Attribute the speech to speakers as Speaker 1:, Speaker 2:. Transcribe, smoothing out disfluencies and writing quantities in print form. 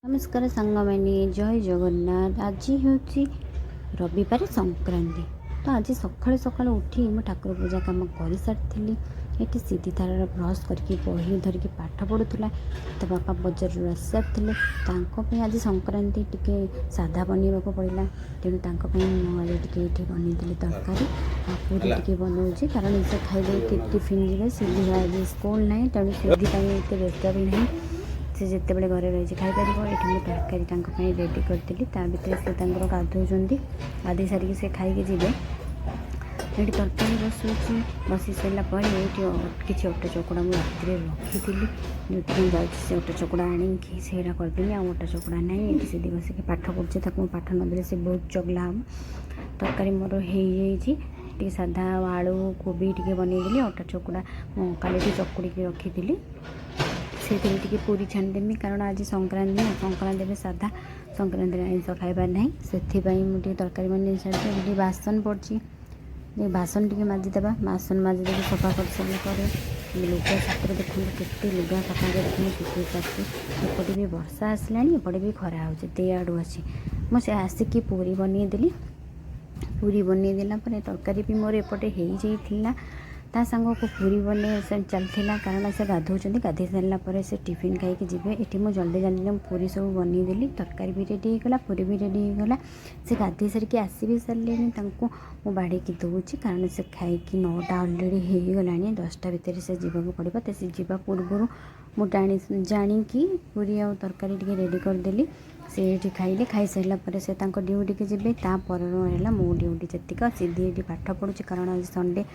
Speaker 1: नमस्कार सांग मैंने जय जगन्नाथ। आज हूँ रविवार संक्रांति। तो आज सकाल सकाल उठी मो ठाकुर पूजा कम कर सारी ये सीधी तार ब्रश करके बही धरिकी पाठ पढ़ुला। तो बापा बजार आसी सारी आज संक्रांति टी साधा बनवाक पड़ा। तेणु मुझे बनईली तरकारी पूरी टी बनाऊँगी कारण से खाइले टिफिन जी सीधी आज स्कूल ना तेणु सीधी व्यस्त भी ना से जिते बड़े घरे रही खाईपर ये मुझे तरकारी रेडी करी भितर से गाधों गाधे सारिक से खाई जी ये तरकारी बसुची बसी सारापर ये किसी अटा चकड़ा मुझे राति रखी जो अटा चकड़ा आणिकी सेरा करदेली अटा चकड़ा ना ये सीधी बसिक पाठ पढ़े तक पाठ नदेले से बहुत चगला हम तरकारी मोर हो साधा आलू कोबी टी बनईदेली अटा चकड़ा काली चकुड़ी रखी से टी पूरी छाणीदेमी कारण आज संक्रांति संक्रांति में साधा संक्रांति आइंस खाइबार ना से मुझे तरकारी बन सारी बासन पड़ी बासन टी माजिदेवा बासन माजिदे सफा कर सारापर लुगा छात्र देखो के लुगा सफा कर शुक्र सारी एपटे भी वर्षा आसला एपटे भी खरा हो आड़ू अच्छी मुझे आसिकी पूरी बनईदेली पूरी बनईदेला तरकारी भी मोर एपटे हो जाइला ता सांग को पूरी बने चलता कारण से गाधों गाधे सारापर से टिफिन खाई जी ये मुझे जल्दी जल्दी पूरी सब बनईदेली तरकारी भी रेडी होगा पूरी भी रेडी होगा से गाधे सारिक आसी भी सारे मु बाड़ी दौची कारण से खाई 9टा अलरेडी हो गला 10टा भितर से जीवाक पड़ो तो से जीवा पूर्व मुझे जाणी पूरी आ तरकारी टी रेडी करदेली से खाइले खाई सारापर से ड्यूटी की जी तापर है मो ड्यूटी जी सीधी पाठ पढ़ुची कारण आज संडे